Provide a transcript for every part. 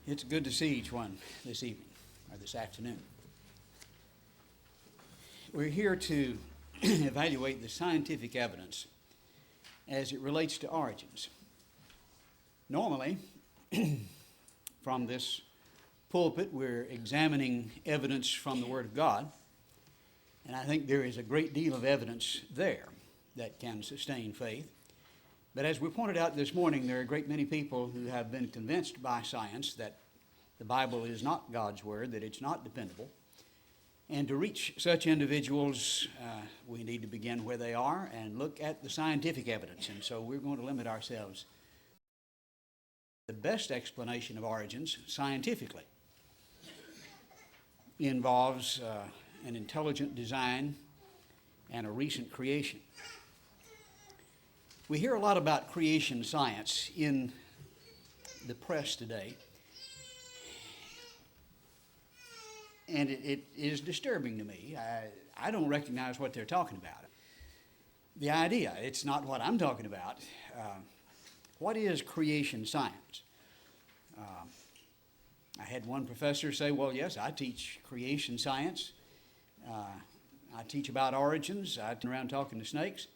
It's good to see each one this evening or this afternoon. We're here to evaluate the scientific evidence as it relates to origins. Normally, from this pulpit, we're examining evidence from the Word of God, and I think there is a great deal of evidence there that can sustain faith. But as we pointed out this morning, there are a great many people who have been convinced by science that the Bible is not God's Word, that it's not dependable. And to reach such individuals, we need to begin where they are and look at the scientific evidence. And so we're going to limit ourselves. The best explanation of origins scientifically involves an intelligent design and a recent creation. We hear a lot about creation science in the press today, and it is disturbing to me. I don't recognize what they're talking about. The idea, it's not what I'm talking about. What is creation science? I had one professor say, well, yes, I teach creation science. I teach about origins. I turn around talking to snakes.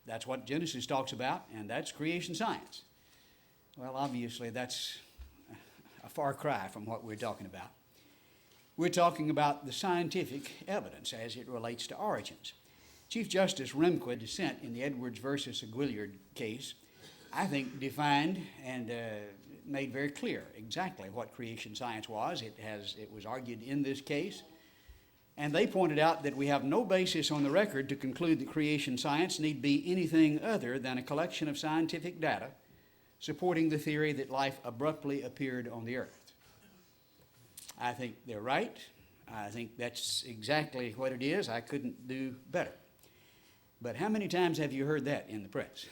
That's what Genesis talks about, and that's creation science. Well, obviously, that's a far cry from what we're talking about. We're talking about the scientific evidence as it relates to origins. Chief Justice Rehnquist, dissent in the Edwards versus Aguillard case, I think defined and made very clear exactly what creation science was. It was argued in this case. And they pointed out that we have no basis on the record to conclude that creation science need be anything other than a collection of scientific data supporting the theory that life abruptly appeared on the earth. I think they're right. I think that's exactly what it is. I couldn't do better. But how many times have you heard that in the press?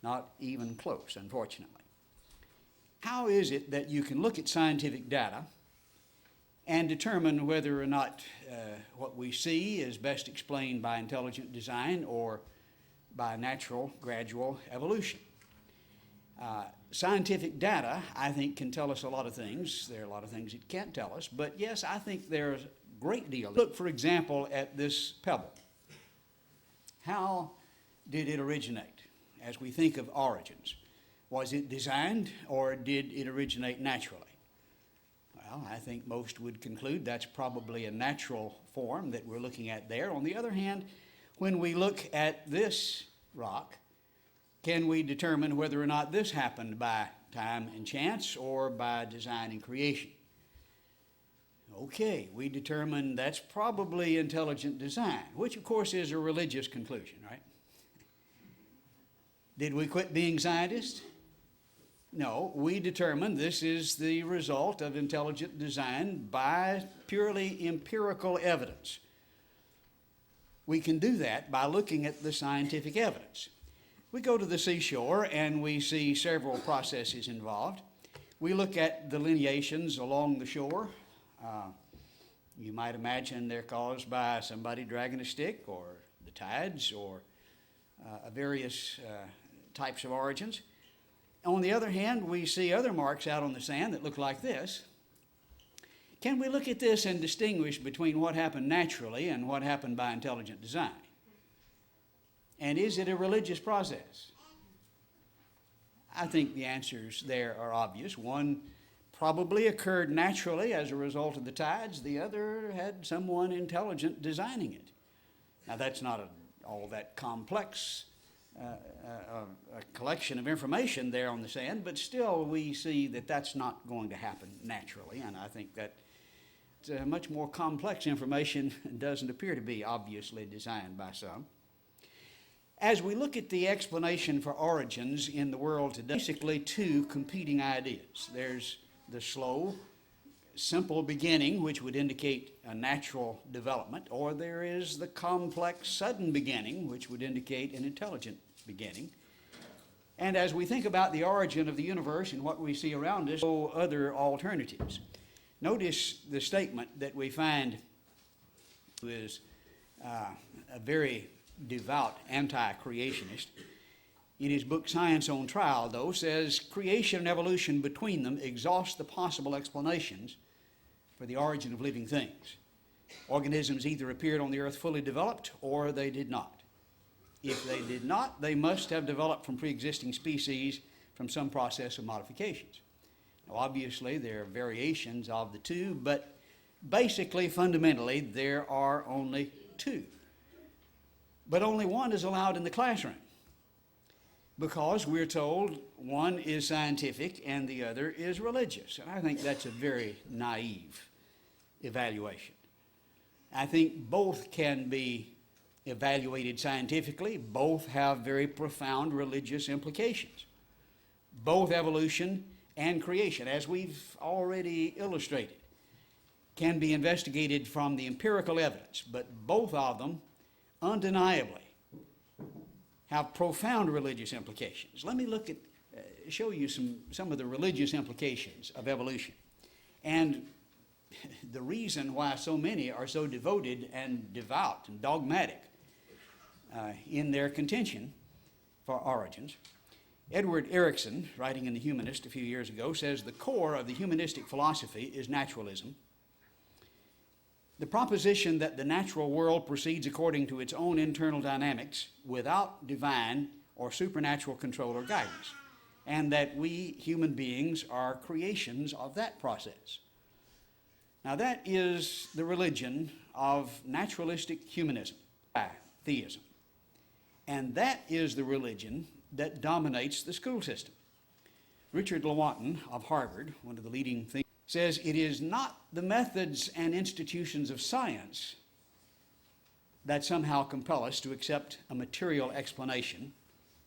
Not even close, unfortunately. How is it that you can look at scientific data and determine whether or not what we see is best explained by intelligent design or by natural gradual evolution? Scientific data, I think, can tell us a lot of things. There are a lot of things it can't tell us, but yes, I think there's a great deal. Look, for example, at this pebble. How did it originate? As we think of origins, was it designed or did it originate naturally? Well, I think most would conclude that's probably a natural form that we're looking at there. On the other hand, when we look at this rock, can we determine whether or not this happened by time and chance or by design and creation? Okay, we determine that's probably intelligent design, which of course is a religious conclusion, right? Did we quit being scientists? No, we determined this is the result of intelligent design by purely empirical evidence. We can do that by looking at the scientific evidence. We go to the seashore and we see several processes involved. We look at delineations along the shore. You might imagine they're caused by somebody dragging a stick or the tides or various types of origins. On the other hand, we see other marks out on the sand that look like this. Can we look at this and distinguish between what happened naturally and what happened by intelligent design? And is it a religious process? I think the answers there are obvious. One probably occurred naturally as a result of the tides. The other had someone intelligent designing it. Now, that's not all that complex a collection of information there on the sand, but still we see that that's not going to happen naturally, and I think that much more complex information doesn't appear to be obviously designed by some. As we look at the explanation for origins in the world today, basically two competing ideas. There's the slow, simple beginning, which would indicate a natural development, or there is the complex, sudden beginning, which would indicate an intelligent beginning. And as we think about the origin of the universe and what we see around us, no other alternatives. Notice the statement that we find is a very devout anti-creationist. in his book Science on Trial, though, says creation and evolution between them exhaust the possible explanations for the origin of living things. Organisms either appeared on the earth fully developed or they did not. If they did not, they must have developed from pre-existing species from some process of modifications. Now, obviously, there are variations of the two, but basically, fundamentally, there are only two. But only one is allowed in the classroom, because we're told one is scientific and the other is religious. And I think that's a very naive evaluation. I think both can be evaluated scientifically. Both have very profound religious implications. Both evolution and creation, as we've already illustrated, can be investigated from the empirical evidence, but both of them undeniably have profound religious implications. Let me show you some of the religious implications of evolution, and the reason why so many are so devoted and devout and dogmatic in their contention for origins. Edward Erickson, writing in The Humanist a few years ago, says the core of the humanistic philosophy is naturalism. The proposition that the natural world proceeds according to its own internal dynamics without divine or supernatural control or guidance, and that we human beings are creations of that process. Now, that is the religion of naturalistic humanism, theism. And that is the religion that dominates the school system. Richard Lewontin of Harvard, one of the leading thinkers, says it is not the methods and institutions of science that somehow compel us to accept a material explanation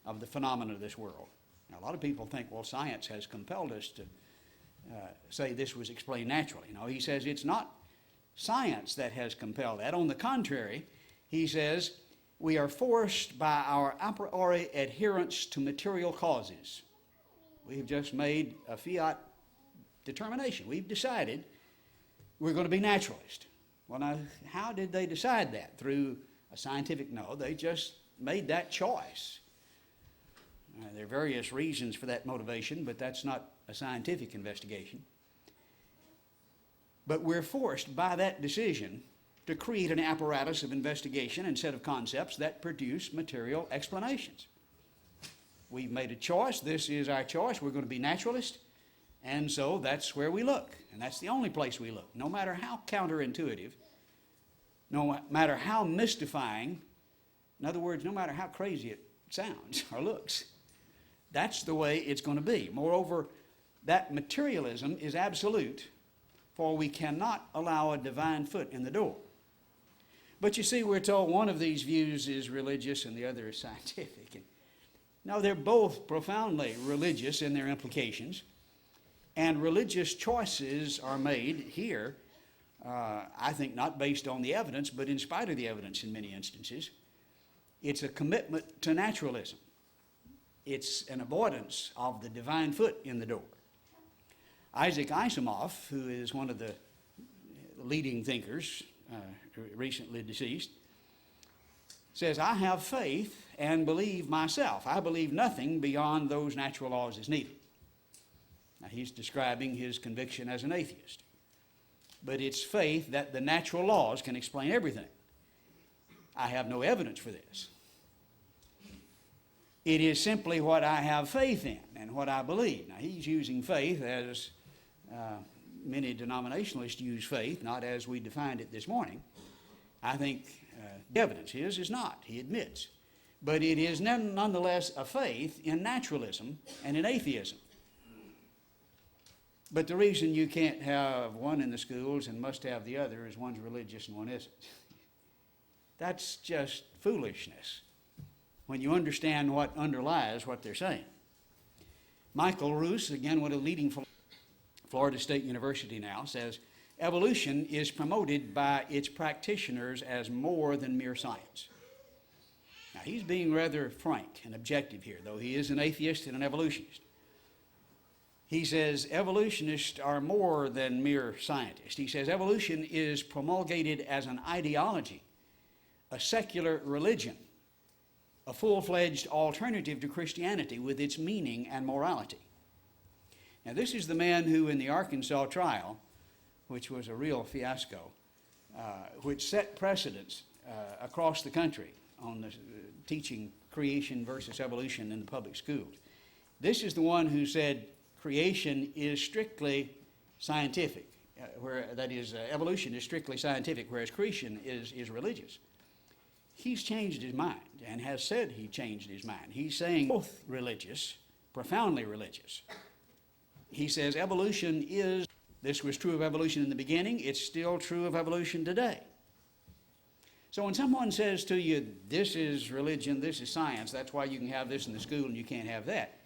of the phenomena of this world. Now, a lot of people think, well, science has compelled us to say this was explained naturally. No, he says it's not science that has compelled that. On the contrary, he says we are forced by our a priori adherence to material causes. We have just made a fiat determination. We've decided we're going to be naturalist. Well, now, how did they decide that? Through a scientific? No, they just made that choice. There are various reasons for that motivation, but that's not a scientific investigation. But we're forced by that decision to create an apparatus of investigation and set of concepts that produce material explanations. We've made a choice. This is our choice. We're going to be naturalist. And so that's where we look. And that's the only place we look. No matter how counterintuitive, no matter how mystifying, in other words, no matter how crazy it sounds or looks, that's the way it's going to be. Moreover, that materialism is absolute, for we cannot allow a divine foot in the door. But you see, we're told one of these views is religious and the other is scientific. And no, they're both profoundly religious in their implications. And religious choices are made here, I think, not based on the evidence, but in spite of the evidence in many instances. It's a commitment to naturalism. It's an avoidance of the divine foot in the door. Isaac Asimov, who is one of the leading thinkers, recently deceased, says, I have faith and believe myself. I believe nothing beyond those natural laws is needed. Now, he's describing his conviction as an atheist. But it's faith that the natural laws can explain everything. I have no evidence for this. It is simply what I have faith in and what I believe. Now, he's using faith as many denominationalists use faith, not as we defined it this morning. I think the evidence is not, he admits. But it is nonetheless a faith in naturalism and in atheism. But the reason you can't have one in the schools and must have the other is one's religious and one isn't. That's just foolishness when you understand what underlies what they're saying. Michael Roos, again, one of the leading Florida State University now, says evolution is promoted by its practitioners as more than mere science. Now, he's being rather frank and objective here, though he is an atheist and an evolutionist. He says evolutionists are more than mere scientists. He says evolution is promulgated as an ideology, a secular religion, a full-fledged alternative to Christianity with its meaning and morality. Now, this is the man who, in the Arkansas trial, which was a real fiasco, which set precedents across the country on the teaching creation versus evolution in the public schools. This is the one who said creation is strictly scientific, evolution is strictly scientific, whereas creation is religious. He's changed his mind and has said he changed his mind. He's saying both religious, profoundly religious. He says evolution is, this was true of evolution in the beginning, it's still true of evolution today. So when someone says to you, this is religion, this is science, that's why you can have this in the school and you can't have that,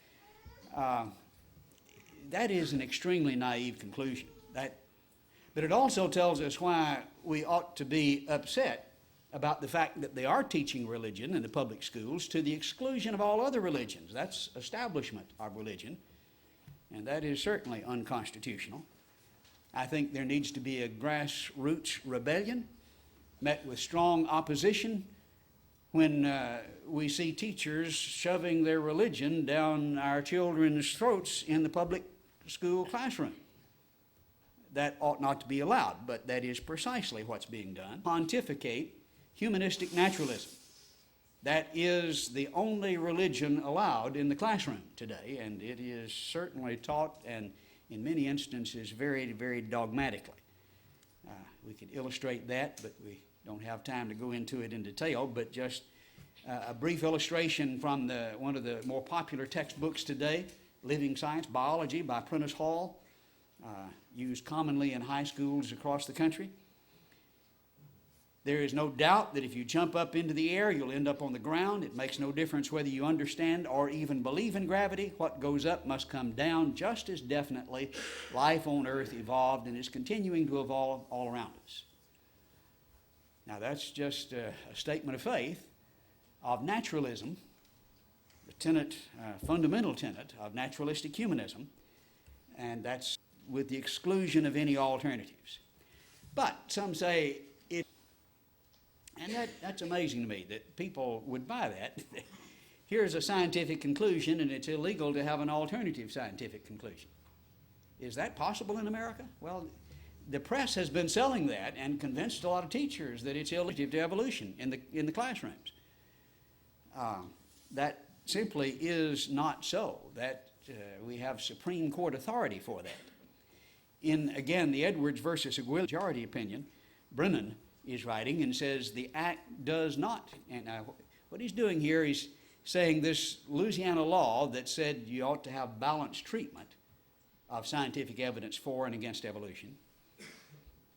that is an extremely naive conclusion. But it also tells us why we ought to be upset about the fact that they are teaching religion in the public schools to the exclusion of all other religions. That's establishment of religion, and that is certainly unconstitutional. I think there needs to be a grassroots rebellion met with strong opposition when we see teachers shoving their religion down our children's throats in the public school classroom. That ought not to be allowed, but that is precisely what's being done. Pontificate humanistic naturalism. That is the only religion allowed in the classroom today, and it is certainly taught, and in many instances, very, very dogmatically. We could illustrate that, but we don't have time to go into it in detail, but just a brief illustration from one of the more popular textbooks today, Living Science, Biology by Prentice Hall, used commonly in high schools across the country. There is no doubt that if you jump up into the air, you'll end up on the ground. It makes no difference whether you understand or even believe in gravity. What goes up must come down just as definitely. Life on Earth evolved and is continuing to evolve all around us. Now, that's just a statement of faith of naturalism, the fundamental tenet of naturalistic humanism, and that's with the exclusion of any alternatives. But some say and that's amazing to me that people would buy that. Here's a scientific conclusion, and it's illegal to have an alternative scientific conclusion. Is that possible in America? Well, the press has been selling that and convinced a lot of teachers that it's illegal to evolution in the classrooms. That simply is not so. That we have Supreme Court authority for that. In, again, the Edwards versus Aguilera majority opinion, Brennan is writing and says the act does not, and what he's doing here is saying this Louisiana law that said you ought to have balanced treatment of scientific evidence for and against evolution.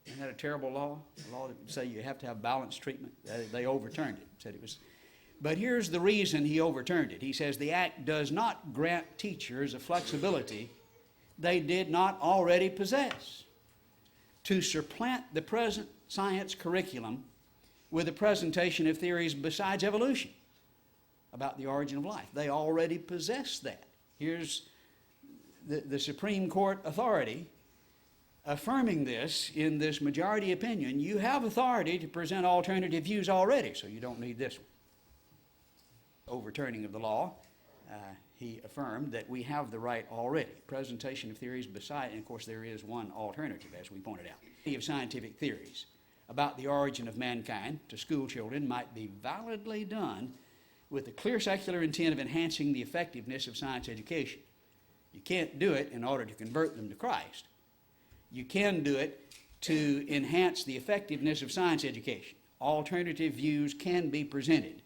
Isn't that a terrible law? A law that would say you have to have balanced treatment. They overturned it, said it was. But here's the reason he overturned it. He says the act does not grant teachers a flexibility they did not already possess to supplant the present science curriculum with a presentation of theories besides evolution about the origin of life. They already possess that. Here's the Supreme Court authority affirming this in this majority opinion. You have authority to present alternative views already, so you don't need this one. Overturning of the law, he affirmed that we have the right already. Presentation of theories beside, and of course there is one alternative, as we pointed out. Of scientific theories about the origin of mankind to school children might be validly done with the clear secular intent of enhancing the effectiveness of science education. You can't do it in order to convert them to Christ. You can do it to enhance the effectiveness of science education. Alternative views can be presented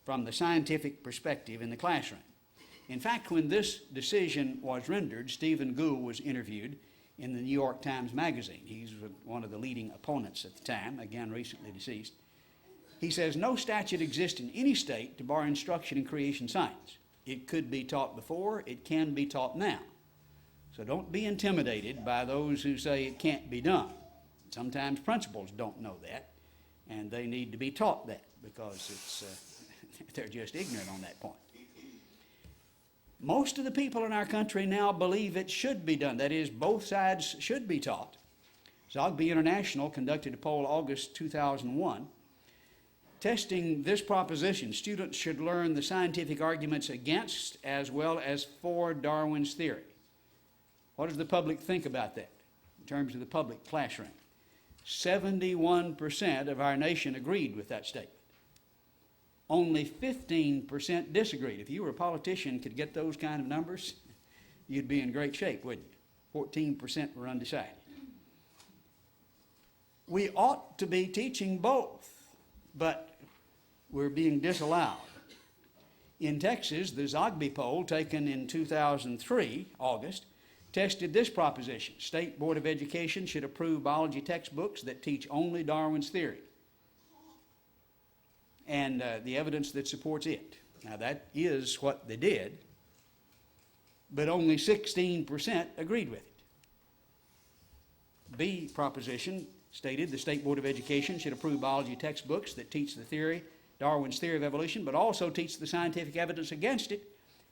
from the scientific perspective in the classroom. In fact, when this decision was rendered, Stephen Gould was interviewed in the New York Times Magazine. He's one of the leading opponents at the time, again recently deceased. He says, no statute exists in any state to bar instruction in creation science. It could be taught before, it can be taught now. So don't be intimidated by those who say it can't be done. Sometimes principals don't know that, and they need to be taught that because they're just ignorant on that point. Most of the people in our country now believe it should be done. That is, both sides should be taught. Zogby International conducted a poll August 2001 Testing this proposition, students should learn the scientific arguments against as well as for Darwin's theory. What does the public think about that in terms of the public classroom? 71% of our nation agreed with that statement. Only 15% disagreed. If you were a politician could get those kind of numbers, you'd be in great shape, wouldn't you? 14% were undecided. We ought to be teaching both, but we're being disallowed. In Texas, the Zogby poll taken in 2003, August, tested this proposition. State Board of Education should approve biology textbooks that teach only Darwin's theory and the evidence that supports it. Now, that is what they did, but only 16% agreed with it. B proposition stated the State Board of Education should approve biology textbooks that teach the theory, Darwin's theory of evolution, but also teach the scientific evidence against it,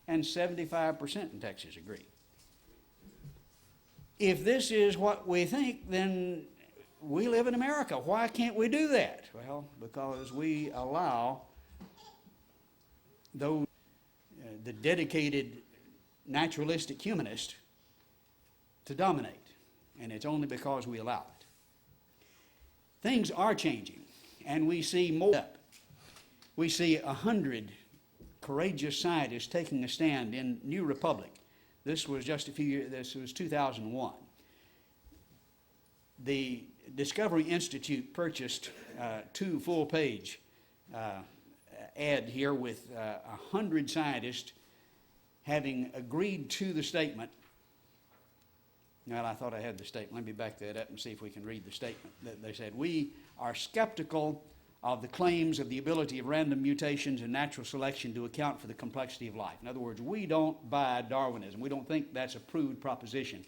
and 75% in Texas agreed. If this is what we think, then we live in America. Why can't we do that? Well, because we allow those, the dedicated naturalistic humanists to dominate, and it's only because we allow it. Things are changing, and we see more up. We see 100 courageous scientists taking a stand in New Republic. This was just a few years, this was 2001. The Discovery Institute purchased two full-page ad here with 100 scientists having agreed to the statement. Well, I thought I had the statement. Let me back that up and see if we can read the statement. They said, "We are skeptical of the claims of the ability of random mutations and natural selection to account for the complexity of life." In other words, we don't buy Darwinism. We don't think that's a proved proposition.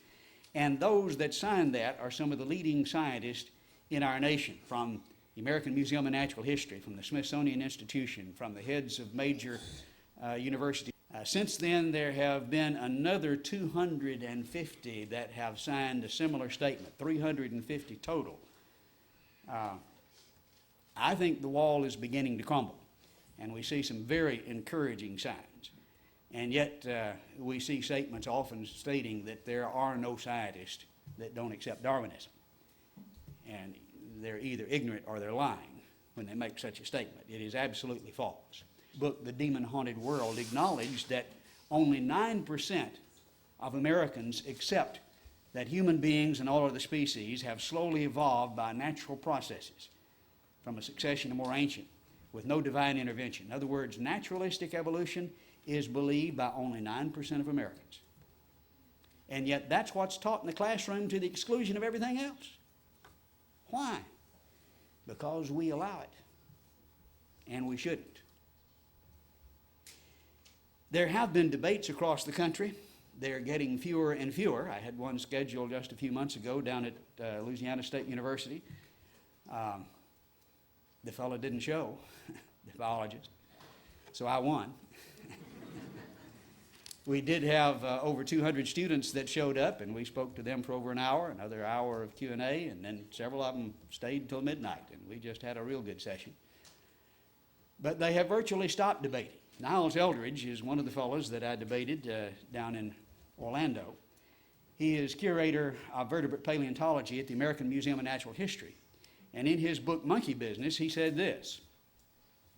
And those that signed that are some of the leading scientists in our nation, from the American Museum of Natural History, from the Smithsonian Institution, from the heads of major universities. Since then, there have been another 250 that have signed a similar statement, 350 total. I think the wall is beginning to crumble, and we see some very encouraging signs. And yet, we see statements often stating that there are no scientists that don't accept Darwinism. And they're either ignorant or they're lying when they make such a statement. It is absolutely false. Book, The Demon-Haunted World, acknowledged that only 9% of Americans accept that human beings and all other species have slowly evolved by natural processes from a succession of more ancient with no divine intervention. In other words, naturalistic evolution is believed by only 9% of Americans. And yet that's what's taught in the classroom to the exclusion of everything else. Why? Because we allow it, and we shouldn't. There have been debates across the country. They're getting fewer and fewer. I had one scheduled just a few months ago down at Louisiana State University. The fellow didn't show, the biologist, so I won. We did have over 200 students that showed up, and we spoke to them for over an hour, another hour of Q&A, and then several of them stayed until midnight, and we just had a real good session. But they have virtually stopped debating. Niles Eldridge is one of the fellows that I debated down in Orlando. He is curator of vertebrate paleontology at the American Museum of Natural History. And in his book, Monkey Business, he said this: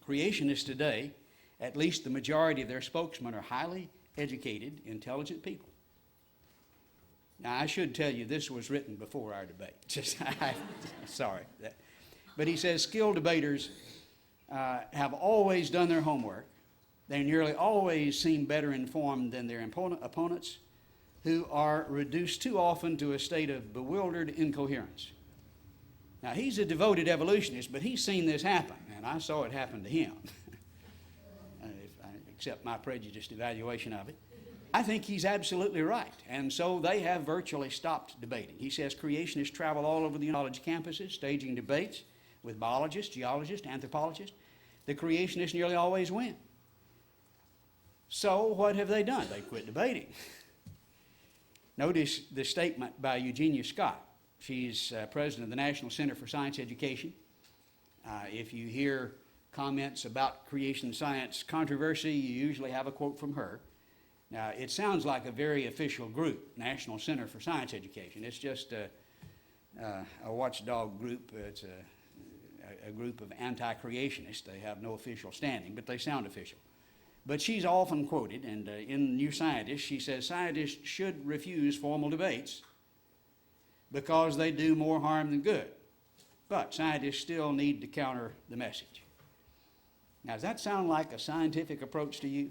"Creationists today, at least the majority of their spokesmen, are highly educated, intelligent people." Now, I should tell you this was written before our debate. Sorry. But he says skilled debaters have always done their homework. They nearly always seem better informed than their opponents, who are reduced too often to a state of bewildered incoherence. Now, he's a devoted evolutionist, but he's seen this happen, and I saw it happen to him. If I accept my prejudiced evaluation of it. I think he's absolutely right, and so they have virtually stopped debating. He says creationists travel all over the college campuses, staging debates with biologists, geologists, anthropologists. The creationists nearly always win. So what have they done? They quit debating. Notice the statement by Eugenia Scott. She's president of the National Center for Science Education. If you hear comments about creation science controversy, you usually have a quote from her. Now, it sounds like a very official group, National Center for Science Education. It's just a watchdog group. It's a group of anti-creationists. They have no official standing, but they sound official. But she's often quoted, and in New Scientist, she says scientists should refuse formal debates because they do more harm than good. But scientists still need to counter the message. Now, does that sound like a scientific approach to you?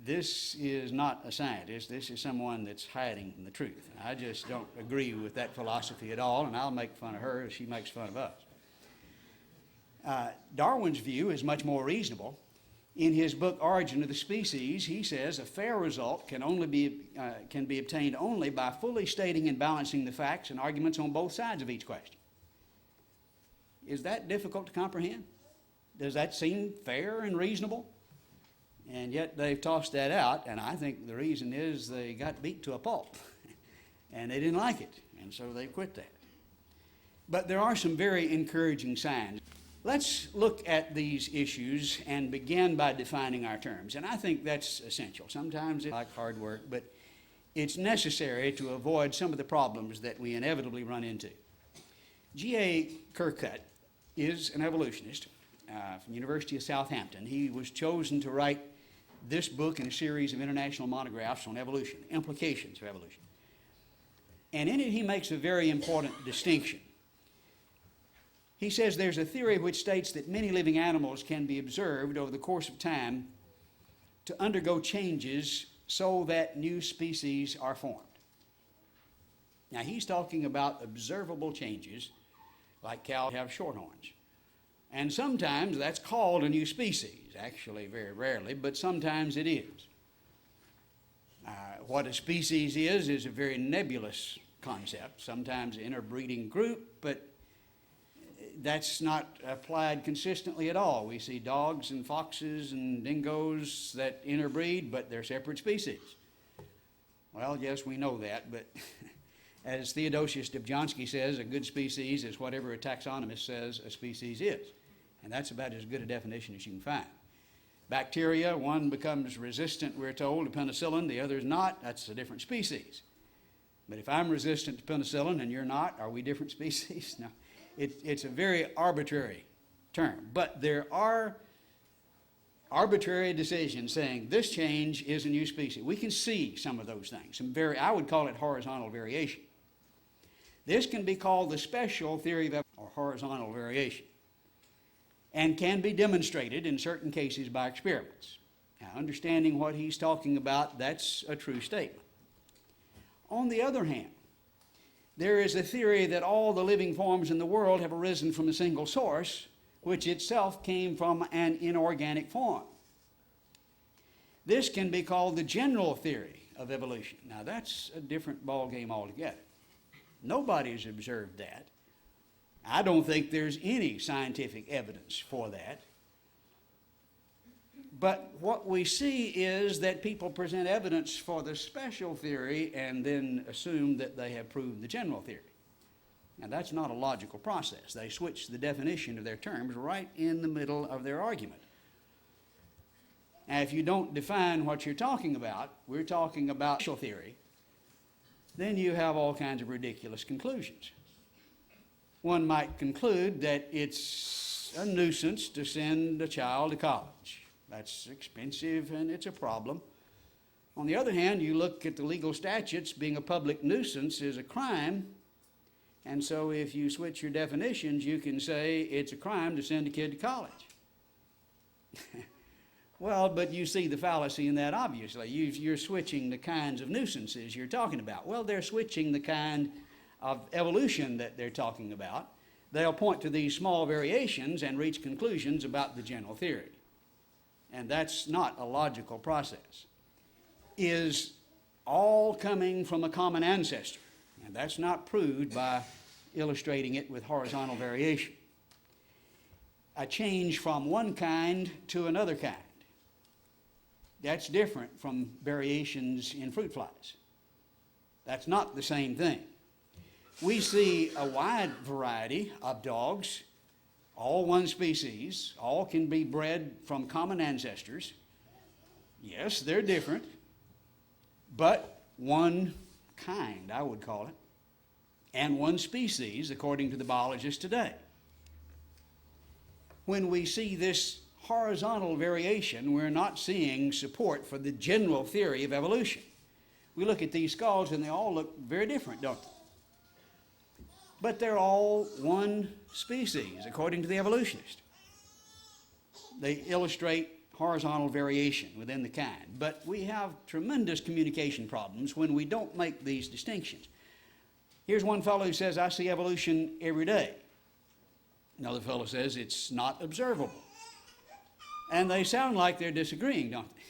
This is not a scientist. This is someone that's hiding the truth. I just don't agree with that philosophy at all, and I'll make fun of her as she makes fun of us. Darwin's view is much more reasonable. In his book, Origin of the Species, he says a fair result can be obtained only by fully stating and balancing the facts and arguments on both sides of each question. Is that difficult to comprehend? Does that seem fair and reasonable? And yet they've tossed that out, and I think the reason is they got beat to a pulp, and they didn't like it, and so they quit that. But there are some very encouraging signs. Let's look at these issues and begin by defining our terms, and I think that's essential. Sometimes it's like hard work, but it's necessary to avoid some of the problems that we inevitably run into. G.A. Kirkut is an evolutionist from the University of Southampton. He was chosen to write this book in a series of international monographs on evolution, implications of evolution. And in it, he makes a very important distinction. He says there's a theory which states that many living animals can be observed over the course of time to undergo changes so that new species are formed. Now, he's talking about observable changes, like cows have short horns. And sometimes that's called a new species, actually very rarely, but sometimes it is. What a species is a very nebulous concept, sometimes interbreeding group, but that's not applied consistently at all. We see dogs and foxes and dingoes that interbreed, but they're separate species. Well, yes, we know that, but as Theodosius Dobzhansky says, a good species is whatever a taxonomist says a species is. And that's about as good a definition as you can find. Bacteria, one becomes resistant, we're told, to penicillin, the other is not. That's a different species. But if I'm resistant to penicillin and you're not, are we different species? No. It's a very arbitrary term. But there are arbitrary decisions saying this change is a new species. We can see some of those things. I would call it horizontal variation. This can be called the special theory of evolution, or horizontal variation, and can be demonstrated in certain cases by experiments. Now, understanding what he's talking about, that's a true statement. On the other hand, there is a theory that all the living forms in the world have arisen from a single source, which itself came from an inorganic form. This can be called the general theory of evolution. Now, that's a different ballgame altogether. Nobody's observed that. I don't think there's any scientific evidence for that. But what we see is that people present evidence for the special theory and then assume that they have proved the general theory. Now, that's not a logical process. They switch the definition of their terms right in the middle of their argument. Now, if you don't define what you're talking about, we're talking about special theory, then you have all kinds of ridiculous conclusions. One might conclude that it's a nuisance to send a child to college. That's expensive and it's a problem. On the other hand, you look at the legal statutes, being a public nuisance is a crime. And so if you switch your definitions, you can say it's a crime to send a kid to college. Well, but you see the fallacy in that, obviously. You're switching the kinds of nuisances you're talking about. Well, they're switching the kind of evolution that they're talking about. They'll point to these small variations and reach conclusions about the general theory. And that's not a logical process. Is all coming from a common ancestor? And that's not proved by illustrating it with horizontal variation. A change from one kind to another kind. That's different from variations in fruit flies. That's not the same thing. We see a wide variety of dogs all one species, all can be bred from common ancestors. Yes, they're different, but one kind, I would call it, and one species, according to the biologists today. When we see this horizontal variation, we're not seeing support for the general theory of evolution. We look at these skulls and they all look very different, don't they? But they're all one species, according to the evolutionist. They illustrate horizontal variation within the kind. But we have tremendous communication problems when we don't make these distinctions. Here's one fellow who says, I see evolution every day. Another fellow says it's not observable. And they sound like they're disagreeing, don't they?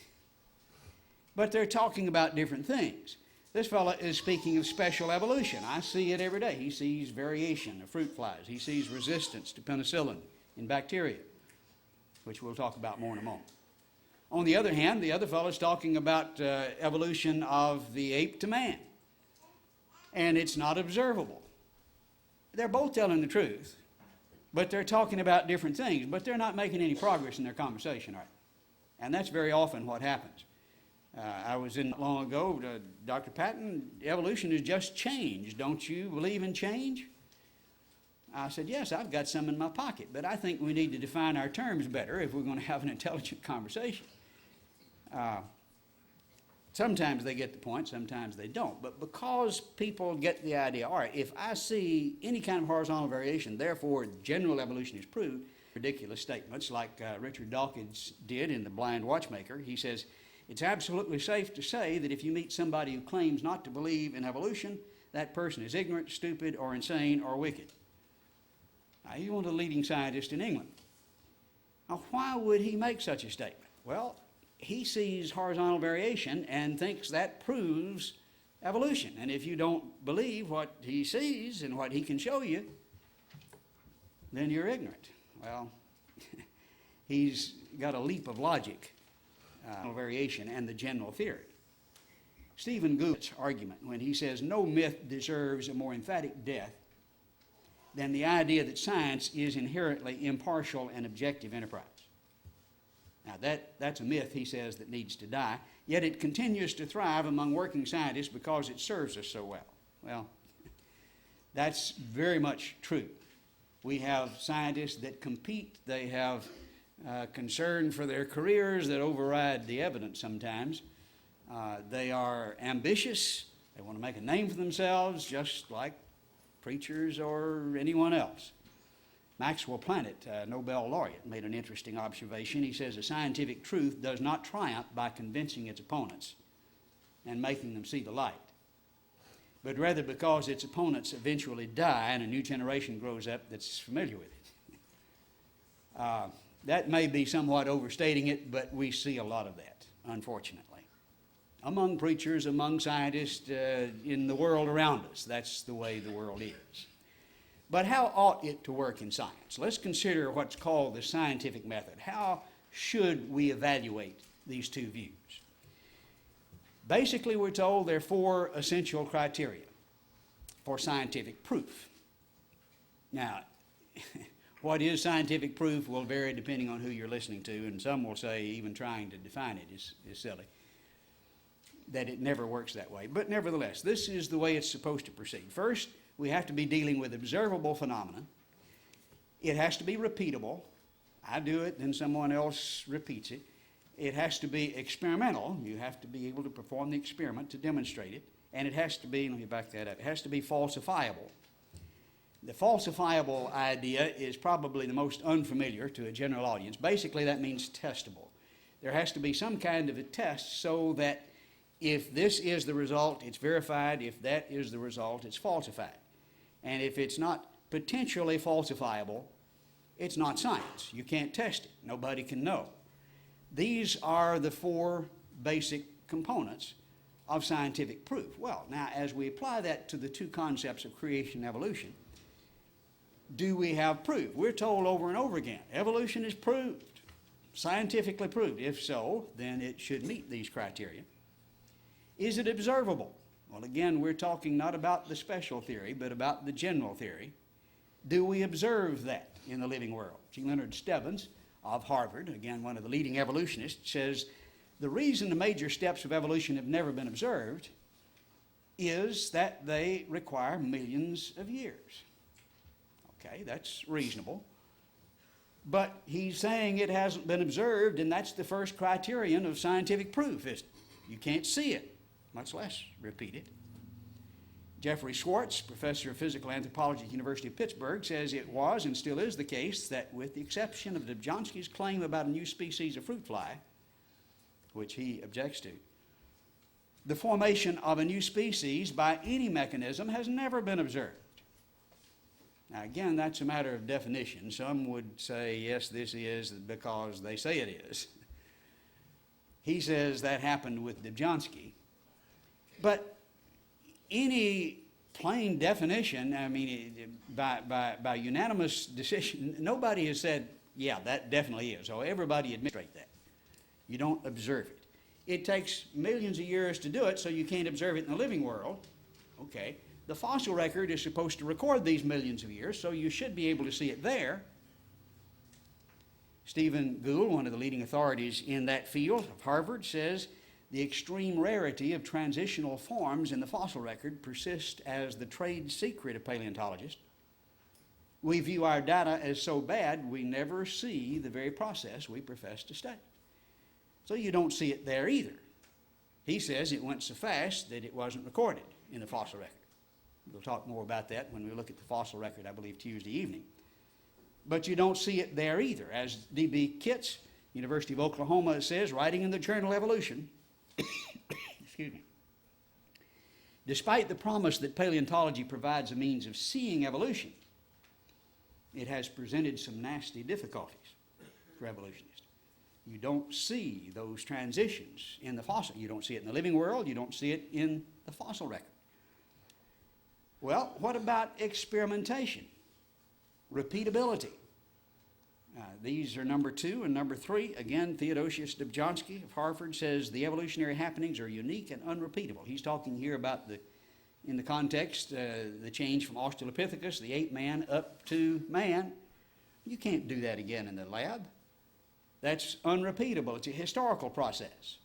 But they're talking about different things. This fellow is speaking of special evolution. I see it every day. He sees variation of fruit flies. He sees resistance to penicillin in bacteria, which we'll talk about more in a moment. On the other hand, the other fellow is talking about evolution of the ape to man. And it's not observable. They're both telling the truth, but they're talking about different things, but they're not making any progress in their conversation, right? And that's very often what happens. I was in long ago, Dr. Patton, evolution has just changed. Don't you believe in change? I said, yes, I've got some in my pocket, but I think we need to define our terms better if we're going to have an intelligent conversation. Sometimes they get the point, sometimes they don't. But because people get the idea, all right, if I see any kind of horizontal variation, therefore general evolution is proved, ridiculous statements like Richard Dawkins did in The Blind Watchmaker. He says, it's absolutely safe to say that if you meet somebody who claims not to believe in evolution, that person is ignorant, stupid, or insane, or wicked. Now, he's one of the leading scientists in England. Now, why would he make such a statement? Well, he sees horizontal variation and thinks that proves evolution. And if you don't believe what he sees and what he can show you, then you're ignorant. Well, he's got a leap of logic. Variation and the general theory. Stephen Gould's argument when he says no myth deserves a more emphatic death than the idea that science is inherently impartial and objective enterprise. Now that's a myth, he says, that needs to die, yet it continues to thrive among working scientists because it serves us so well. Well, that's very much true. We have scientists that compete, they have concern for their careers that override the evidence sometimes. They are ambitious. They want to make a name for themselves just like preachers or anyone else. Maxwell Planet, Nobel laureate, made an interesting observation. He says a scientific truth does not triumph by convincing its opponents and making them see the light, but rather because its opponents eventually die and a new generation grows up that's familiar with it. That may be somewhat overstating it, but we see a lot of that, unfortunately. Among preachers, among scientists, in the world around us, that's the way the world is. But how ought it to work in science? Let's consider what's called the scientific method. How should we evaluate these two views? Basically, we're told there are four essential criteria for scientific proof. Now, what is scientific proof will vary depending on who you're listening to, and some will say even trying to define it is silly, that it never works that way. But nevertheless, this is the way it's supposed to proceed. First, we have to be dealing with observable phenomena. It has to be repeatable. I do it, then someone else repeats it. It has to be experimental. You have to be able to perform the experiment to demonstrate it. And it has to be, let me back that up, it has to be falsifiable. The falsifiable idea is probably the most unfamiliar to a general audience. Basically, that means testable. There has to be some kind of a test so that if this is the result, it's verified. If that is the result, it's falsified. And if it's not potentially falsifiable, it's not science. You can't test it. Nobody can know. These are the four basic components of scientific proof. Well, now, as we apply that to the two concepts of creation and evolution, do we have proof? We're told over and over again, evolution is proved, scientifically proved. If so, then it should meet these criteria. Is it observable? Well, again, we're talking not about the special theory, but about the general theory. Do we observe that in the living world? G. Leonard Stebbins of Harvard, again one of the leading evolutionists, says the reason the major steps of evolution have never been observed is that they require millions of years. Okay, that's reasonable. But he's saying it hasn't been observed, and that's the first criterion of scientific proof, is you can't see it, much less repeat it. Jeffrey Schwartz, professor of physical anthropology at the University of Pittsburgh, says it was and still is the case that with the exception of Dobzhansky's claim about a new species of fruit fly, which he objects to, the formation of a new species by any mechanism has never been observed. Now, again, that's a matter of definition. Some would say, yes, this is because they say it is. He says that happened with Dobzhansky. But any plain definition, I mean, by unanimous decision, nobody has said, yeah, that definitely is. So everybody admits that. You don't observe it. It takes millions of years to do it, so you can't observe it in the living world. Okay. The fossil record is supposed to record these millions of years, so you should be able to see it there. Stephen Gould, one of the leading authorities in that field of Harvard, says the extreme rarity of transitional forms in the fossil record persists as the trade secret of paleontologists. We view our data as so bad we never see the very process we profess to study. So you don't see it there either. He says it went so fast that it wasn't recorded in the fossil record. We'll talk more about that when we look at the fossil record, I believe, Tuesday evening. But you don't see it there either. As D.B. Kitts, University of Oklahoma, says, writing in the journal Evolution, excuse me, despite the promise that paleontology provides a means of seeing evolution, it has presented some nasty difficulties for evolutionists. You don't see those transitions in the fossil. You don't see it in the living world. You don't see it in the fossil record. Well, what about experimentation? Repeatability. These are number 2 and number 3. Again, Theodosius Dobzhansky of Harvard says the evolutionary happenings are unique and unrepeatable. He's talking here about, in the context, the change from Australopithecus, the ape man, up to man. You can't do that again in the lab. That's unrepeatable. It's a historical process.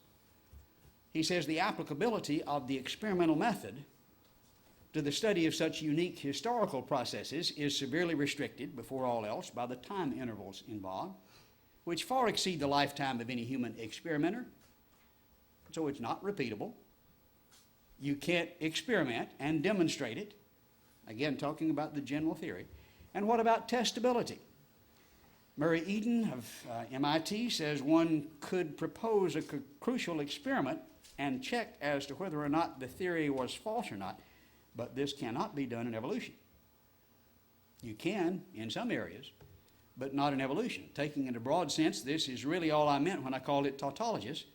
He says the applicability of the experimental method to the study of such unique historical processes is severely restricted, before all else, by the time intervals involved, which far exceed the lifetime of any human experimenter. So it's not repeatable. You can't experiment and demonstrate it. Again, talking about the general theory. And what about testability? Murray Eden of MIT says one could propose a crucial experiment and check as to whether or not the theory was false or not, but this cannot be done in evolution. You can in some areas, but not in evolution. Taking in a broad sense, this is really all I meant when I called it tautologous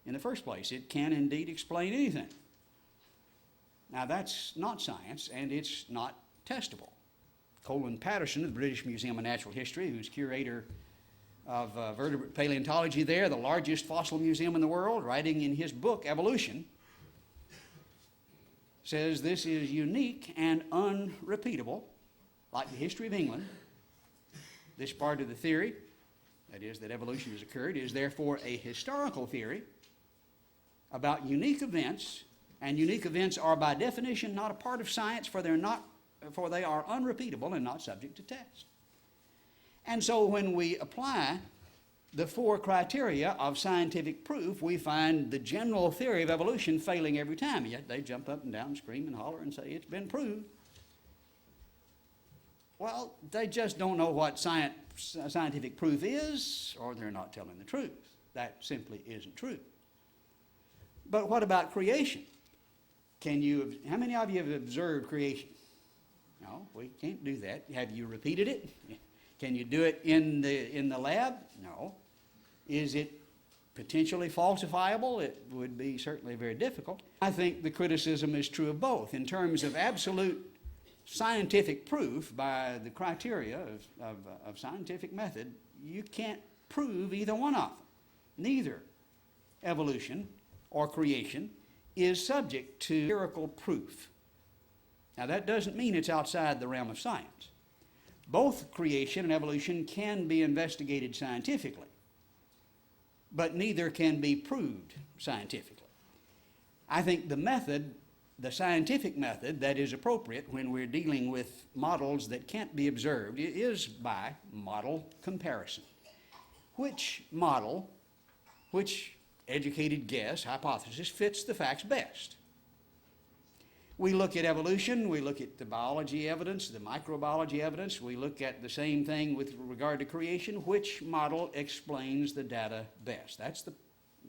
in the first place. It can indeed explain anything. Now that's not science, and it's not testable. Colin Patterson of the British Museum of Natural History, who's curator of vertebrate paleontology there, the largest fossil museum in the world, writing in his book, Evolution, says this is unique and unrepeatable, like the history of England. This part of the theory, that is, that evolution has occurred, is therefore a historical theory about unique events, and unique events are by definition not a part of science, for they are unrepeatable and not subject to test. And so when we apply the 4 criteria of scientific proof, we find the general theory of evolution failing every time. Yet they jump up and down, scream and holler and say it's been proved. Well, they just don't know what scientific proof is, or they're not telling the truth. That simply isn't true. But what about creation? How many of you have observed creation? No, we can't do that. Have you repeated it? Can you do it in the lab? No. Is it potentially falsifiable? It would be certainly very difficult. I think the criticism is true of both. In terms of absolute scientific proof by the criteria of scientific method, you can't prove either one of them. Neither evolution or creation is subject to empirical proof. Now that doesn't mean it's outside the realm of science. Both creation and evolution can be investigated scientifically, but neither can be proved scientifically. I think the scientific method that is appropriate when we're dealing with models that can't be observed is by model comparison. Which model, which educated guess, hypothesis fits the facts best? We look at evolution, we look at the biology evidence, the microbiology evidence, we look at the same thing with regard to creation. Which model explains the data best? That's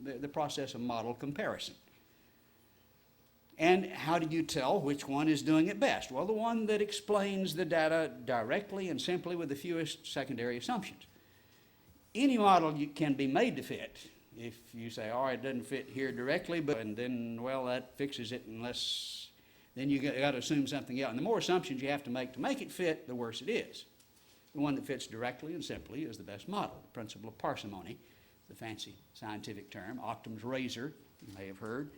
the process of model comparison. And how do you tell which one is doing it best? Well, the one that explains the data directly and simply with the fewest secondary assumptions. Any model can be made to fit. If you say, all right, it doesn't fit here directly, and then, well, that fixes it unless, then you got to assume something else. And the more assumptions you have to make it fit, the worse it is. The one that fits directly and simply is the best model. The principle of parsimony, the fancy scientific term, Occam's razor, you may have heard.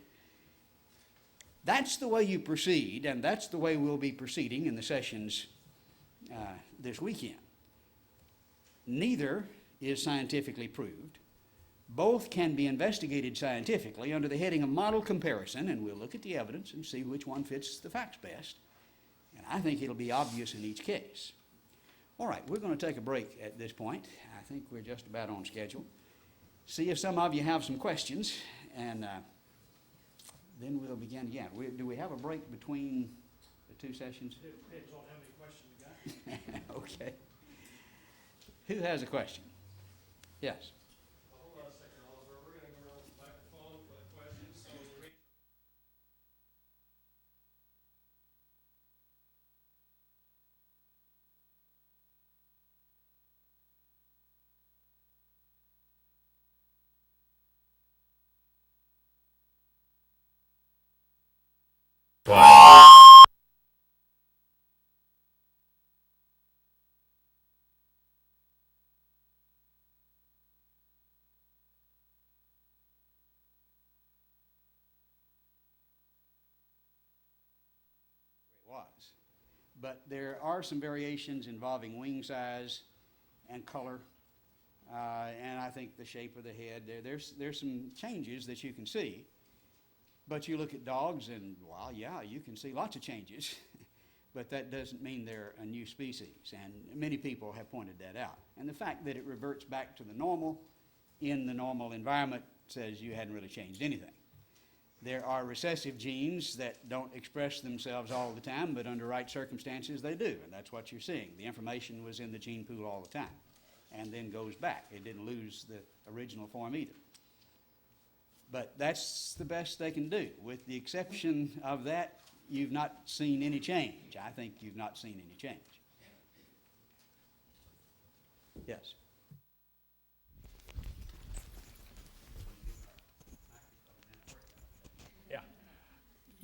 That's the way you proceed, and that's the way we'll be proceeding in the sessions this weekend. Neither is scientifically proved. Both can be investigated scientifically under the heading of model comparison, and we'll look at the evidence and see which one fits the facts best. And I think it'll be obvious in each case. All right, we're going to take a break at this point. I think we're just about on schedule. See if some of you have some questions, and then we'll begin again. Do we have a break between the two sessions? It depends on how many questions you got. Okay. Who has a question? Yes. Hold on a second, Oliver. We're going to go around the microphone for the questions. So you read. Was. But there are some variations involving wing size and color, and I think the shape of the head. There's some changes that you can see. But you look at dogs and, well, yeah, you can see lots of changes. But that doesn't mean they're a new species, and many people have pointed that out. And the fact that it reverts back to the normal in the normal environment says you hadn't really changed anything. There are recessive genes that don't express themselves all the time, but under right circumstances they do, and that's what you're seeing. The information was in the gene pool all the time and then goes back. It didn't lose the original form either. But that's the best they can do. With the exception of that, you've not seen any change. I think you've not seen any change. Yes.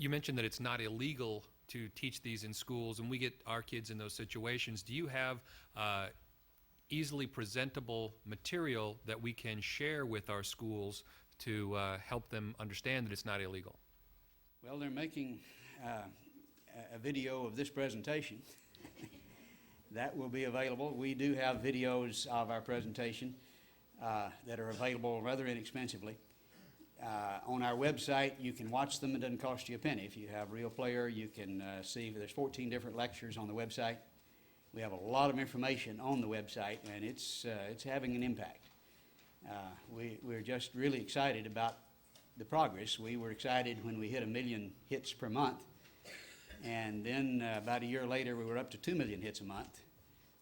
You mentioned that it's not illegal to teach these in schools, and we get our kids in those situations. Do you have easily presentable material that we can share with our schools to help them understand that it's not illegal? Well, they're making a video of this presentation. That will be available. We do have videos of our presentation that are available rather inexpensively. On our website, you can watch them. It doesn't cost you a penny. If you have Real Player, you can see there's 14 different lectures on the website. We have a lot of information on the website, and it's having an impact. We're just really excited about the progress. We were excited when we hit 1 million hits per month, and then about a year later, we were up to 2 million hits a month.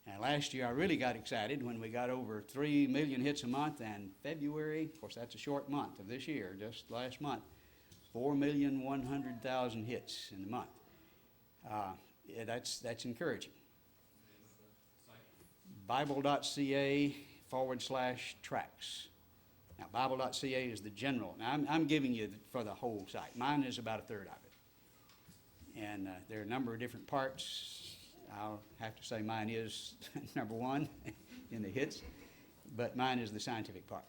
And last year, I really got excited when we got over 3 million hits a month, and February, of course, that's a short month of this year, just last month, 4,100,000 hits in the month. Yeah, that's encouraging. Bible.ca/tracks. Now, Bible.ca is the general. Now, I'm giving you for the whole site. Mine is about a third of it. And there are a number of different parts. I'll have to say mine is number one in the hits, but mine is the scientific part.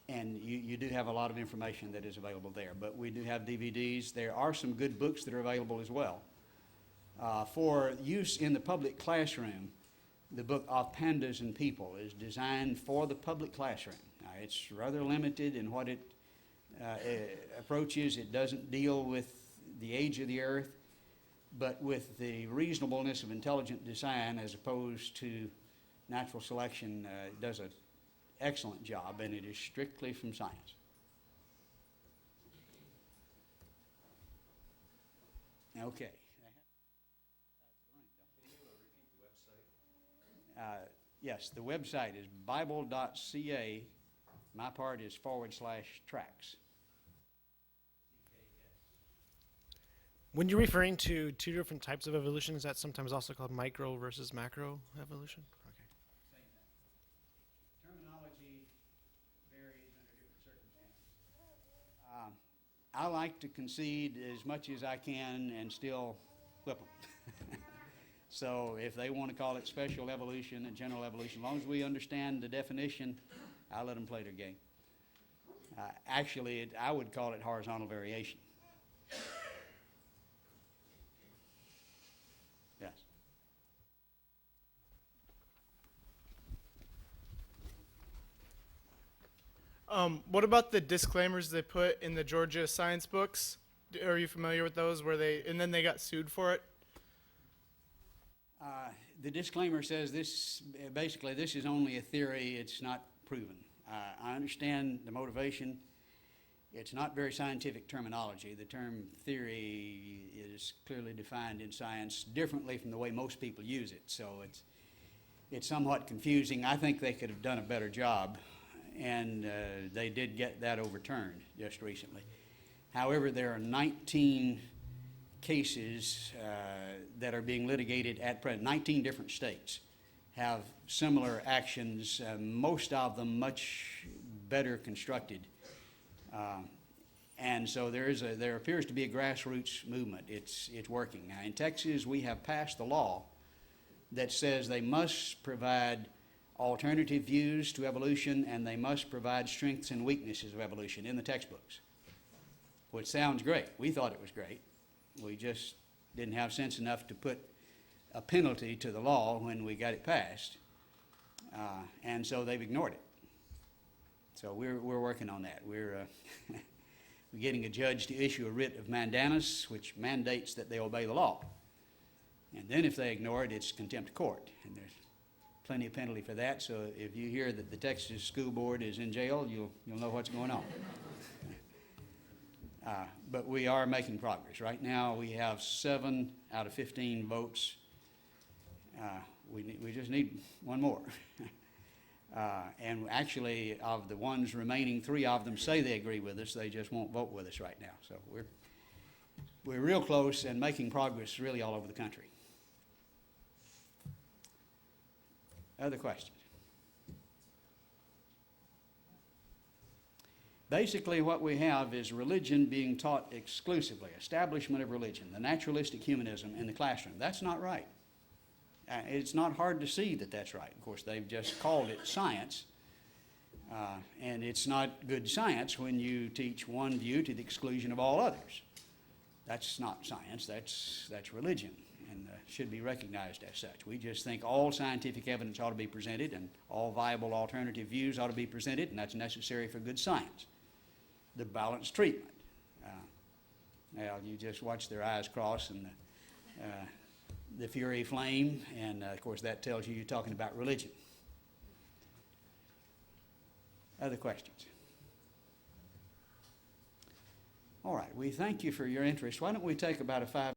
And you do have a lot of information that is available there, but we do have DVDs. There are some good books that are available as well. For use in the public classroom, the book Of Pandas and People is designed for the public classroom. Now, it's rather limited in what it approaches. It doesn't deal with the age of the earth, but with the reasonableness of intelligent design as opposed to natural selection, it does an excellent job, and it is strictly from science. Okay. Yes, the website is bible.ca. My part is /tracks. When you're referring to two different types of evolution, is that sometimes also called micro versus macro evolution? Okay. Same thing. Terminology varies under different circumstances. I like to concede as much as I can and still flip them. So if they want to call it special evolution and general evolution, as long as we understand the definition, I'll let them play their game. Actually, I would call it horizontal variation. Yes. What about the disclaimers they put in the Georgia science books? Are you familiar with those where and then they got sued for it? The disclaimer says this is only a theory, it's not proven. I understand the motivation. It's not very scientific terminology. The term theory is clearly defined in science differently from the way most people use it, so it's somewhat confusing. I think they could have done a better job, and they did get that overturned just recently. However, there are 19 cases that are being litigated at present. 19 different states have similar actions, most of them much better constructed. And so there appears to be a grassroots movement. It's working. Now, in Texas, we have passed a law that says they must provide alternative views to evolution, and they must provide strengths and weaknesses of evolution in the textbooks, which sounds great. We thought it was great. We just didn't have sense enough to put a penalty to the law when we got it passed, and so they've ignored it. So we're working on that. We're getting a judge to issue a writ of mandamus, which mandates that they obey the law. And then if they ignore it, it's contempt of court, and there's plenty of penalty for that. So if you hear that the Texas School Board is in jail, you'll know what's going on. But we are making progress. Right now, we have 7 out of 15 votes. We just need one more. And actually, of the ones remaining, 3 of them say they agree with us. They just won't vote with us right now. So we're real close and making progress really all over the country. Other questions? Basically, what we have is religion being taught exclusively, establishment of religion, the naturalistic humanism in the classroom. That's not right. It's not hard to see that that's right. Of course, they've just called it science, and it's not good science when you teach one view to the exclusion of all others. That's not science, that's religion, and should be recognized as such. We just think all scientific evidence ought to be presented, and all viable alternative views ought to be presented, and that's necessary for good science. The balanced treatment. Now, you just watch their eyes cross and the fury flame, and of course that tells you you're talking about religion. Other questions? All right, we thank you for your interest. Why don't we take about a 5